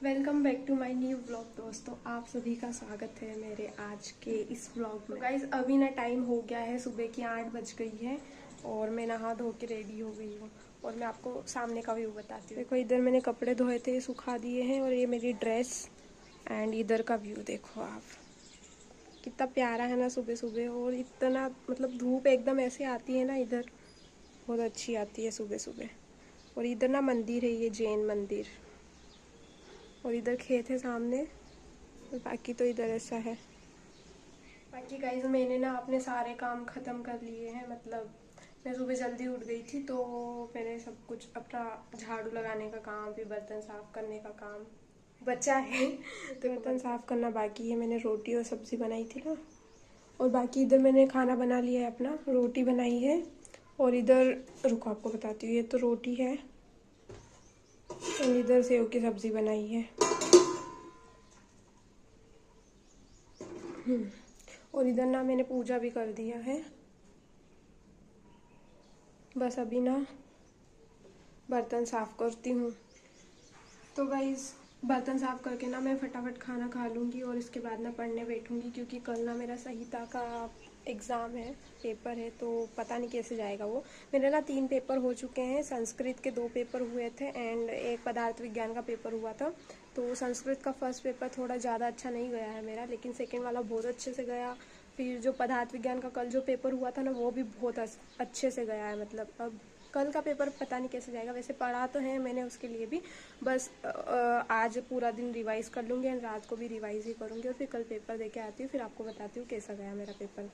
Welcome back to my new vlog. दोस्तों, आप सभी का स्वागत है मेरे आज के इस व्लॉग में। गाइज, अभी ना टाइम हो गया है, सुबह की 8 बज गई है और मैं नहा धो के रेडी हो गई हूँ। और मैं आपको सामने का व्यू बताती हूँ। देखो, इधर मैंने कपड़े धोए थे, सुखा दिए हैं, और ये मेरी ड्रेस एंड इधर का व्यू देखो आप। कितना प्यारा है ना सुबह सुबह। और इतना मतलब धूप एकदम ऐसे आती है ना, इधर बहुत अच्छी आती है सुबह सुबह। और इधर ना मंदिर है, ये जैन मंदिर, और इधर खेत है सामने, और बाकी तो इधर ऐसा है। बाकी गाइज, मैंने ना अपने सारे काम ख़त्म कर लिए हैं। मतलब मैं सुबह जल्दी उठ गई थी, तो मैंने सब कुछ अपना झाड़ू लगाने का काम, फिर बर्तन साफ़ करने का काम बचा है। तो बर्तन साफ़ करना बाकी है। मैंने रोटी और सब्ज़ी बनाई थी ना, और बाकी इधर मैंने खाना बना लिया है अपना। रोटी बनाई है, और इधर रुको आपको बताती हूँ। ये तो रोटी है, और इधर सेव की सब्ज़ी बनाई है। और इधर ना मैंने पूजा भी कर दिया है। बस अभी ना बर्तन साफ़ करती हूँ। तो गाइस, बर्तन साफ़ करके ना मैं फटाफट खाना खा लूँगी, और इसके बाद ना पढ़ने बैठूँगी, क्योंकि कल ना मेरा संहिता का एग्ज़ाम है, पेपर है। तो पता नहीं कैसे जाएगा वो। मेरे ना 3 पेपर हो चुके हैं। संस्कृत के 2 पेपर हुए थे एंड एक पदार्थ विज्ञान का पेपर हुआ था। तो संस्कृत का फर्स्ट पेपर थोड़ा ज़्यादा अच्छा नहीं गया है मेरा, लेकिन सेकेंड वाला बहुत अच्छे से गया। फिर जो पदार्थ विज्ञान का कल जो पेपर हुआ था ना, वो भी बहुत अच्छे से गया है। मतलब अब कल का पेपर पता नहीं कैसे जाएगा। वैसे पढ़ा तो है मैंने उसके लिए भी, बस आज पूरा दिन रिवाइज़ कर लूँगी, एंड रात को भी रिवाइज़ ही करूँगी, और फिर कल पेपर दे के आती हूँ, फिर आपको बताती हूँ कैसा गया मेरा पेपर।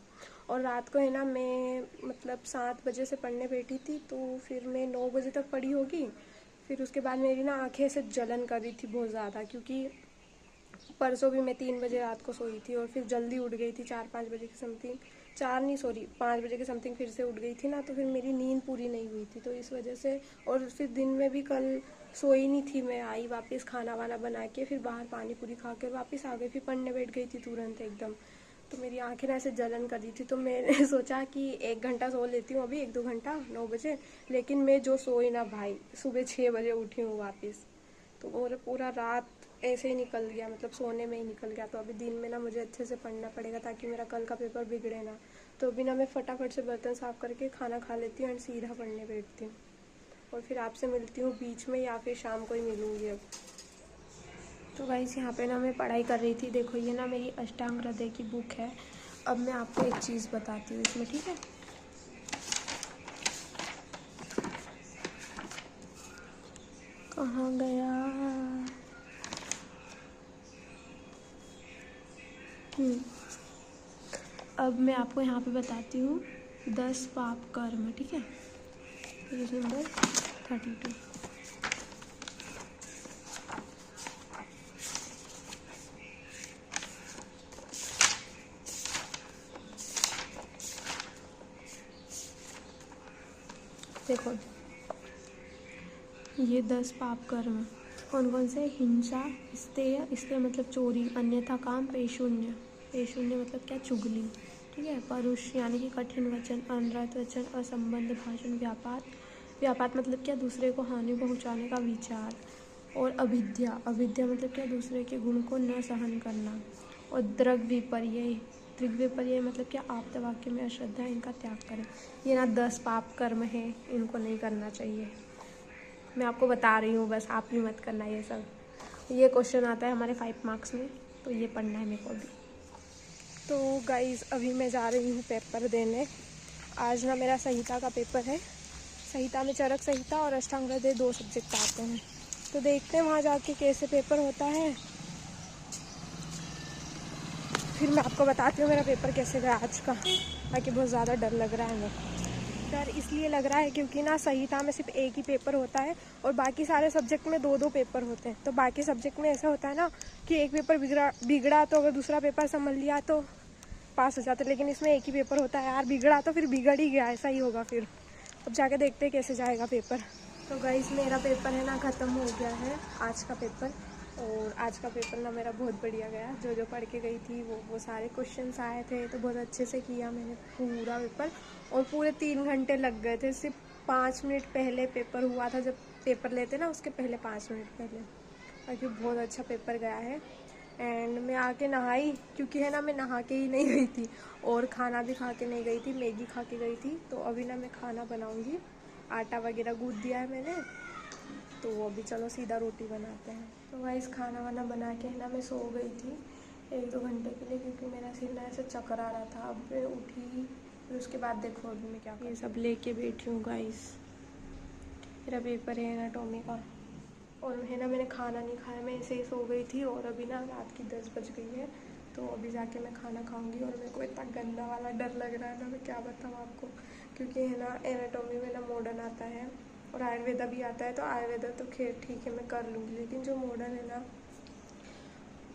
और रात को है ना, मैं मतलब 7 बजे से पढ़ने बैठी थी, तो फिर मैं 9 बजे तक पढ़ी होगी। फिर उसके बाद मेरी ना आँखें से जलन कर रही थी बहुत ज़्यादा, क्योंकि परसों भी मैं 3 बजे रात को सोई थी, और फिर जल्दी उठ गई थी 4-5 बजे के समथिंग। 4 नहीं, सॉरी, 5 बजे के समथिंग फिर से उठ गई थी ना, तो फिर मेरी नींद पूरी नहीं हुई थी, तो इस वजह से। और फिर दिन में भी कल सोई नहीं थी। मैं आई वापस, खाना वाना बना के, फिर बाहर पानी पूरी खा के वापस आ गई, फिर पढ़ने बैठ गई थी तुरंत एकदम। तो मेरी आंखें ना ऐसे जलन कर रही थी, तो मैंने सोचा कि 1 घंटा सो लेती हूँ अभी, 1-2 घंटा 9 बजे। लेकिन मैं जो सोई ना भाई, सुबह 6 बजे उठी हूँ वापस। तो और पूरा रात ऐसे ही निकल गया, मतलब सोने में ही निकल गया। तो अभी दिन में ना मुझे अच्छे से पढ़ना पड़ेगा, ताकि मेरा कल का पेपर बिगड़े ना। तो अभी ना मैं फटाफट से बर्तन साफ़ करके खाना खा लेती हूँ, एंड सीधा पढ़ने बैठती हूँ। और फिर आपसे मिलती हूँ बीच में, या फिर शाम को ही मिलूँगी अब। तो गाइस, यहाँ पे ना मैं पढ़ाई कर रही थी। देखो, ये ना मेरी अष्टांग हृदय की बुक है। अब मैं आपको एक चीज़ बताती हूँ इसमें, ठीक है। कहाँ गया? अब मैं आपको यहाँ पे बताती हूँ 10 पाप कर्म, ठीक है। Page number 32। देखो, ये 10 पाप कर्म कौन कौन से? हिंसा, स्तेय, स्तेय मतलब चोरी, अन्यथा काम, पेशून्य, पेशून्य मतलब क्या? चुगली, ठीक है। परुष यानी कि कठिन वचन, अनर्थ वचन, असंबद्ध भाषण, व्यापात, व्यापात मतलब क्या? दूसरे को हानि पहुंचाने का विचार। और अविद्या, अविद्या मतलब क्या? दूसरे के गुण को न सहन करना। और दृग् विपर्यय, दृग् विपर्यय मतलब क्या? आप्त वाक्य में अश्रद्धा, इनका त्याग करें। ये ना 10 पाप कर्म है, इनको नहीं करना चाहिए। मैं आपको बता रही हूँ, बस आप भी मत करना ये सब। ये क्वेश्चन आता है हमारे 5 मार्क्स में, तो ये पढ़ना है मेरे को भी। तो गाइज़, अभी मैं जा रही हूँ पेपर देने। आज ना मेरा संहिता का पेपर है। संहिता में चरक संहिता और अष्टांग हृदय 2 सब्जेक्ट आते हैं। तो देखते हैं वहाँ जाके कैसे पेपर होता है, फिर मैं आपको बताती हूँ मेरा पेपर कैसे गया आज का। बाकी बहुत ज़्यादा डर लग रहा है मेरे को। डर इसलिए लग रहा है क्योंकि ना संहिता में सिर्फ एक ही पेपर होता है, और बाकी सारे सब्जेक्ट में 2-2 पेपर होते हैं। तो बाकी सब्जेक्ट में ऐसा होता है ना कि एक पेपर बिगड़ा तो अगर दूसरा पेपर संभल लिया तो पास हो जाते, लेकिन इसमें एक ही पेपर होता है यार। बिगड़ा तो फिर बिगड़ ही गया, ऐसा ही होगा फिर। अब जाके देखते हैं कैसे जाएगा पेपर। तो गाइस, मेरा पेपर है ना ख़त्म हो गया है, आज का पेपर। और आज का पेपर ना मेरा बहुत बढ़िया गया। जो जो पढ़ के गई थी वो सारे क्वेश्चंस आए थे, तो बहुत अच्छे से किया मैंने पूरा पेपर। और पूरे 3 घंटे लग गए थे। सिर्फ 5 मिनट पहले पेपर हुआ था, जब पेपर लेते ना उसके पहले 5 मिनट पहले। बाकी बहुत अच्छा पेपर गया है। एंड मैं आके नहाई, क्योंकि है ना मैं नहा के ही नहीं गई थी और खाना भी खा के नहीं गई थी, मैगी खा के गई थी। तो अभी ना मैं खाना बनाऊंगी, आटा वगैरह गूँथ दिया है मैंने, तो अभी चलो सीधा रोटी बनाते हैं। तो गाइस खाना वाना बना के है ना मैं सो गई थी 1-2 घंटे के लिए, क्योंकि मेरा सिर ना ऐसे चक्कर आ रहा था। अब मैं उठी, फिर उसके बाद देखो अभी मैं क्या ये सब लेके बैठी हूँ गाइस। मेरा पेपर है एनाटॉमी का, और है ना मैंने खाना नहीं खाया, मैं ऐसे ही सो गई थी। और अभी ना रात की 10 बज गई है, तो अभी जाके मैं खाना खाऊंगी। और मेरे को इतना गंदा वाला डर लग रहा है ना, मैं क्या बताऊँ आपको, क्योंकि है ना एनाटॉमी में ना मॉडर्न आता है और आयुर्वेदा भी आता है। तो आयुर्वेदा तो खैर ठीक है मैं कर लूँगी, लेकिन जो मॉडर्न है ना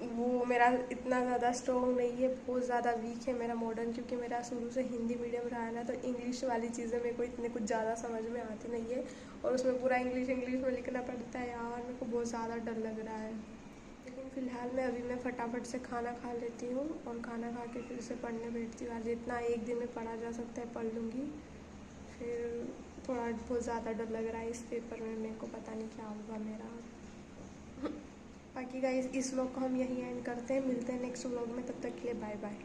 वो मेरा इतना ज़्यादा स्ट्रॉन्ग नहीं है, बहुत ज़्यादा वीक है मेरा मॉडर्न, क्योंकि मेरा शुरू से हिंदी मीडियम रहा है ना, तो इंग्लिश वाली चीज़ें मेरे को इतने कुछ ज़्यादा समझ में आती नहीं है। और उसमें पूरा इंग्लिश में लिखना पड़ता है यार, मेरे को बहुत ज़्यादा डर लग रहा है। लेकिन फ़िलहाल मैं फटाफट से खाना खा लेती हूँ, और खाना खा के फिर से पढ़ने बैठती हूँ। आज जितना एक दिन में पढ़ा जा सकता है पढ़ लूँगी। फिर थोड़ा बहुत ज़्यादा डर लग रहा है इस पेपर में, मेरे को पता नहीं क्या होगा मेरा। बाकी गाइस इस व्लॉग को हम यहीं एंड करते हैं, मिलते हैं नेक्स्ट व्लॉग में, तब तक के लिए बाय बाय।